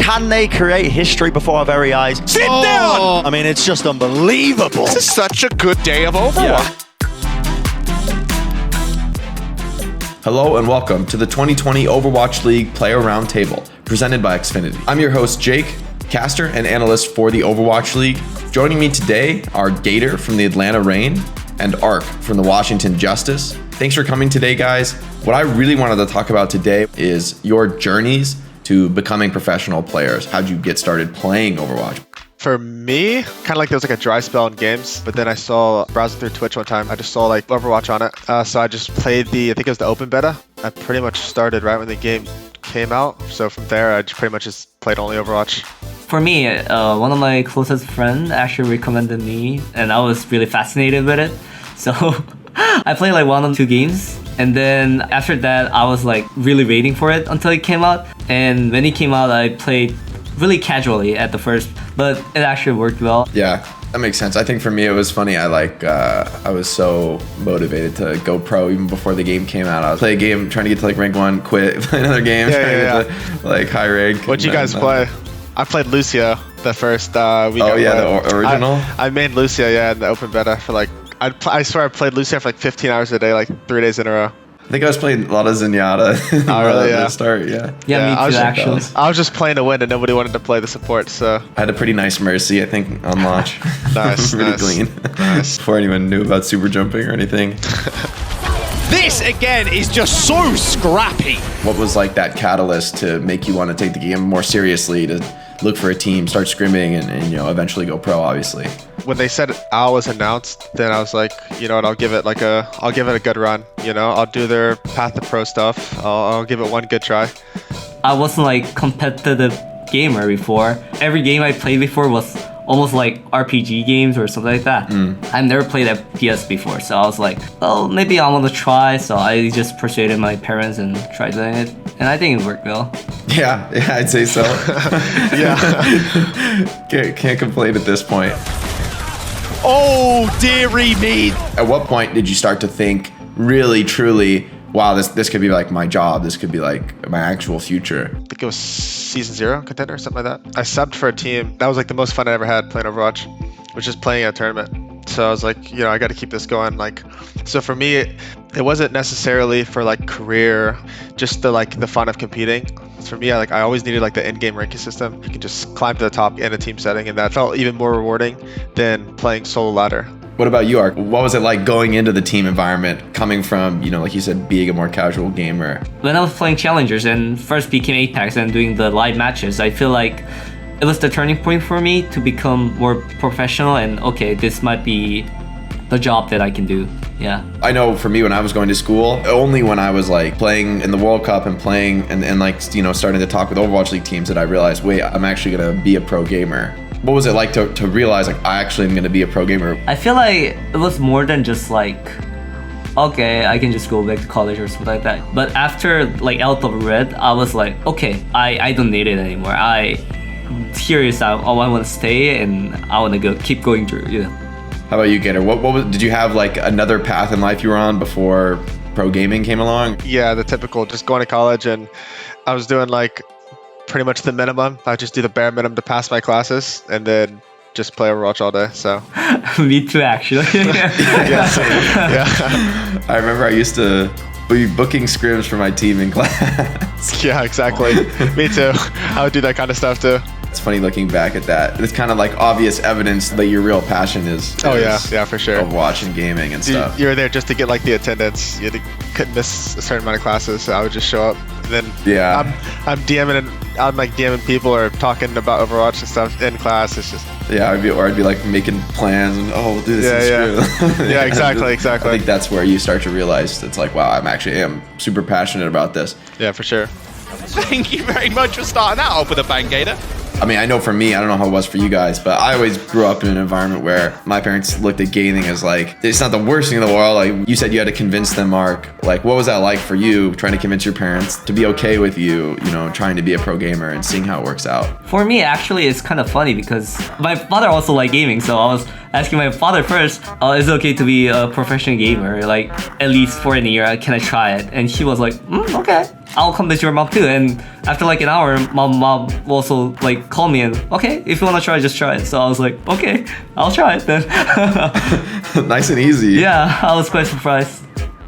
Can they create history before our very eyes? Sit down! I mean, it's just unbelievable. This is such a good day of Overwatch. Yeah. Hello and welcome to the 2020 Overwatch League Player Roundtable, presented by Xfinity. I'm your host, Jake, caster and analyst for the Overwatch League. Joining me today are Gator from the Atlanta Reign and Ark from the Washington Justice. Thanks for coming today, guys. What I really wanted to talk about today is your journeys to becoming professional players. How'd you get started playing Overwatch? For me, kind of like there was like a dry spell in games, but then I saw, browsing through Twitch one time, I just saw like Overwatch on it. So I just played I think it was the open beta. I pretty much started right when the game came out. So from there, I pretty much just played only Overwatch. For me, one of my closest friends actually recommended me, and I was really fascinated with it. So I played like 1 or 2 games, and then after that, I was like really waiting for it until it came out. And when it came out, I played really casually at the first, but it actually worked well. Yeah, that makes sense. I think for me, it was funny. I was so motivated to go pro even before the game came out. I was playing a game, trying to get to like rank 1, quit, play another game, trying to get to like high rank. What'd you guys play? I played Lucio the first week. Oh yeah, the original? I made Lucio, in the open beta for like, I swear I played Lucio for like 15 hours a day, like 3 days in a row. I think I was playing a lot of Zenyatta. Oh, really? At the start, yeah. Yeah, me too, actually. I was just playing to win, and nobody wanted to play the support, so. I had a pretty nice Mercy, I think, on launch. Nice, Pretty nice. clean. Nice. Before anyone knew about super jumping or anything. This, again, is just so scrappy. What was like that catalyst to make you want to take the game more seriously, to look for a team, start scrimming, and you know, eventually go pro, obviously? When they said OWL was announced, then I was like, you know what, I'll give it a good run. You know, I'll do their path to pro stuff. I'll give it one good try. I wasn't like competitive gamer before. Every game I played before was almost like RPG games or something like that. I've never played FPS before, so I was like, well, maybe I want to try. So I just persuaded my parents and tried doing it, and I think it worked well. Yeah, I'd say so. Yeah. Can't complain at this point. Oh, dearie me. At what point did you start to think really, truly, wow, this could be like my job, this could be like my actual future? I think it was season 0 contender, something like that. I subbed for a team. That was like the most fun I ever had playing Overwatch, which is playing at a tournament. So I was like, you know, I got to keep this going. Like, so for me, it wasn't necessarily for like career, just the fun of competing. For me, I always needed like the in-game ranking system. You can just climb to the top in a team setting, and that felt even more rewarding than playing solo ladder. What about you, Ark? What was it like going into the team environment, coming from, you know, like you said, being a more casual gamer? When I was playing Challengers and first became Apex and doing the live matches, I feel like it was the turning point for me to become more professional, and okay, this might be the job that I can do. Yeah. I know for me, when I was going to school, only when I was like playing in the World Cup and playing and like, you know, starting to talk with Overwatch League teams, that I realized, wait, I'm actually going to be a pro gamer. What was it like to realize like I actually am going to be a pro gamer? I feel like it was more than just like, okay, I can just go back to college or something like that. But after like out of red, I was like, okay, I don't need it anymore. Here is I want to stay, and I want to keep going through, you know. How about you, Gator? Did you have like another path in life you were on before pro gaming came along? Yeah, the typical, just going to college, and I was doing like pretty much the minimum. I just do the bare minimum to pass my classes, and then just play Overwatch all day. So Me too, actually. yeah, same. Yeah. I remember I used to be booking scrims for my team in class. Yeah, exactly. Me too. I would do that kind of stuff too. It's funny looking back at that. It's kind of like obvious evidence that your real passion is. Oh yeah, for sure. Overwatch and gaming and stuff. You were there just to get like the attendance. You couldn't miss a certain amount of classes, so I would just show up. And then Yeah. I'm DMing people or talking about Overwatch and stuff in class. It's just Yeah, I'd be like making plans and we'll do this in scrim. Yeah, exactly. I think that's where you start to realize it's like, wow, I'm super passionate about this. Yeah, for sure. Thank you very much for starting that off with a bang, Gator. I mean, I know for me, I don't know how it was for you guys, but I always grew up in an environment where my parents looked at gaming as like, it's not the worst thing in the world. Like you said, you had to convince them, Mark. Like, what was that like for you, trying to convince your parents to be okay with you, you know, trying to be a pro gamer and seeing how it works out? For me, actually, it's kind of funny because my father also liked gaming, so I was asking my father first, is it okay to be a professional gamer? Like, at least for a year, can I try it? And he was like, okay. I'll come visit your mom too. And after like an hour, my mom also like called me and, okay, if you want to try, just try it. So I was like, okay, I'll try it then. Nice and easy. Yeah, I was quite surprised.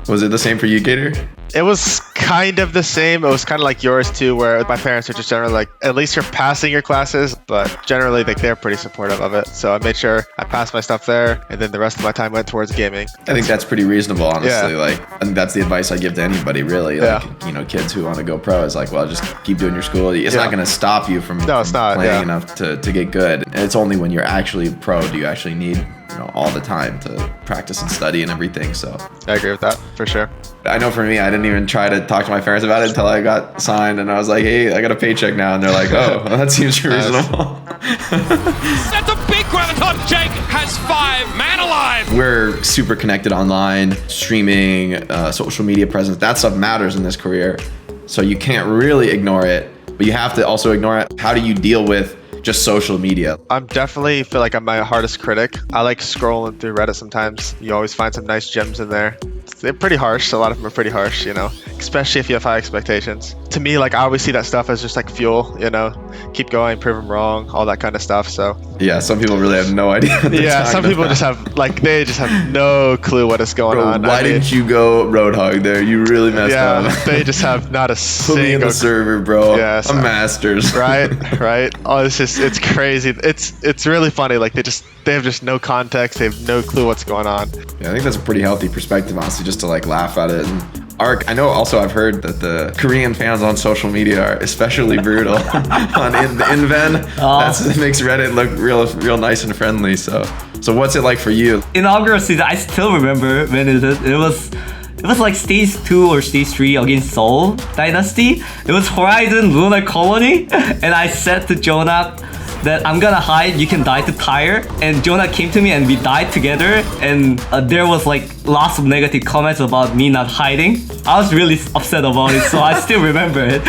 Was it the same for you, Gator? It was kind of the same. It was kind of like yours too, where my parents are just generally like, at least you're passing your classes, but generally like they're pretty supportive of it. So I made sure I passed my stuff there, and then the rest of my time went towards gaming. I think that's pretty reasonable, honestly. Yeah. Like, I think that's the advice I give to anybody, really. Like, you know, kids who want to go pro is like, well, just keep doing your school. It's not going to stop you from, No, it's not, playing enough to get good. And it's only when you're actually pro do you actually need, you know, all the time to practice and study and everything. So I agree with that for sure. I know for me, I didn't even try to talk to my parents about it until I got signed, and I was like, hey, I got a paycheck now. And they're like, oh, well, that seems reasonable. That's a big graviton. Jake has 5, man alive. We're super connected online, streaming, social media presence. That stuff matters in this career. So you can't really ignore it, but you have to also ignore it. How do you deal with just social media? I'm definitely feel like I'm my hardest critic. I like scrolling through Reddit sometimes. You always find some nice gems in there. They're pretty harsh. A lot of them are pretty harsh, you know, especially if you have high expectations. To me, like I always see that stuff as just like fuel, you know, keep going, prove them wrong, all that kind of stuff. So yeah, some people really have no idea. Yeah, some people just have like they just have no clue what is going on. Why didn't you go Roadhog there? You really messed up. They just have not a Put me in single the server, bro. Yeah, I'm Masters. right. Oh, it's crazy. It's really funny. Like they have just no context. They have no clue what's going on. Yeah, I think that's a pretty healthy perspective, honestly, just to like laugh at it. And Ark, I know also I've heard that the Korean fans on social media are especially brutal on the Inven. That makes Reddit look real nice and friendly. So what's it like for you? Inaugural season, I still remember when it was like stage 2 or stage 3 against Seoul Dynasty. It was Horizon Lunar Colony, and I said to Jonah that I'm gonna hide, you can die to tire. And Jonah came to me and we died together, and there was like lots of negative comments about me not hiding. I was really upset about it, so I still remember it.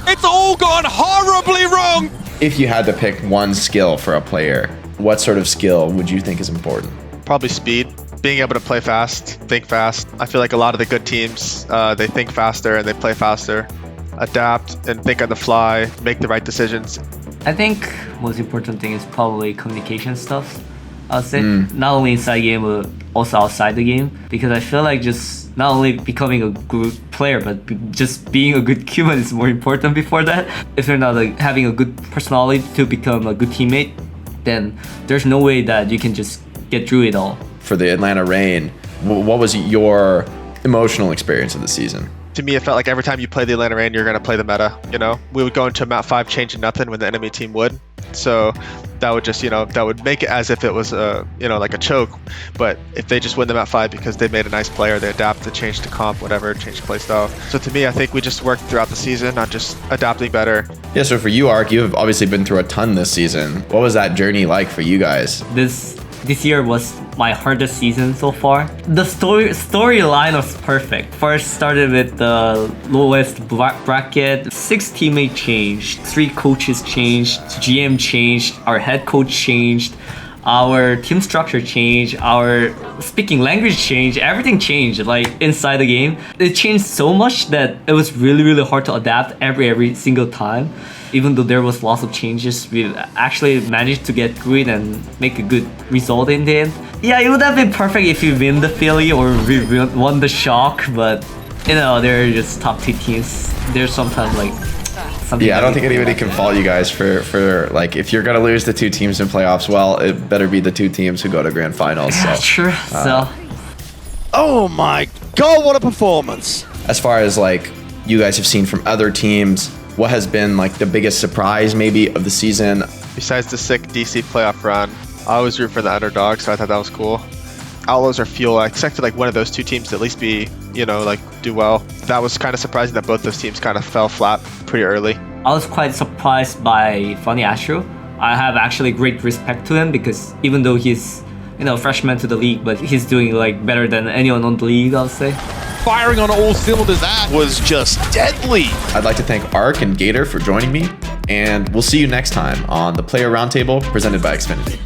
It's all gone horribly wrong. If you had to pick one skill for a player, what sort of skill would you think is important? Probably speed. Being able to play fast, think fast. I feel like a lot of the good teams, they think faster and they play faster. Adapt and think on the fly, make the right decisions. I think most important thing is probably communication stuff. I'll say not only inside game but also outside the game, because I feel like just not only becoming a good player but just being a good human is more important before that. If you're not like having a good personality to become a good teammate, then there's no way that you can just get through it all. For the Atlanta Reign, what was your emotional experience of the season? To me, it felt like every time you play the Atlanta Reign, you're going to play the meta. You know, we would go into map 5 changing nothing when the enemy team would. So that would just, you know, that would make it as if it was like a choke. But if they just win the map 5 because they made a nice player, they adapt to change the comp, whatever, change the play style. So to me, I think we just worked throughout the season on just adapting better. Yeah, so for you, Ark, you've obviously been through a ton this season. What was that journey like for you guys? This year was my hardest season so far. The storyline was perfect. First started with the lowest bracket. 6 teammates changed, 3 coaches changed, GM changed, our head coach changed, our team structure changed, our speaking language changed, everything changed like inside the game. It changed so much that it was really hard to adapt every single time. Even though there was lots of changes, we actually managed to get through it and make a good result in the end. Yeah, it would have been perfect if we win the Philly or we won the Shock, but you know, they're just top 2 teams. There's sometimes like something. Yeah, I don't think anybody can fault you guys for like, if you're gonna lose the 2 teams in playoffs, well, it better be the 2 teams who go to grand finals. Yeah, so. sure. Oh my God, what a performance. As far as like you guys have seen from other teams, what has been like the biggest surprise maybe of the season? Besides the sick DC playoff run, I always root for the underdog, so I thought that was cool. Outlaws are fuel. I expected like one of those 2 teams to at least be, you know, like do well. That was kind of surprising that both those teams kind of fell flat pretty early. I was quite surprised by Funny Astro. I have actually great respect to him because even though he's, you know, freshman to the league, but he's doing like better than anyone on the league, I'll say. Firing on all cylinders. That Was just deadly. I'd like to thank Ark and Gator for joining me, and we'll see you next time on the Player Roundtable presented by Xfinity.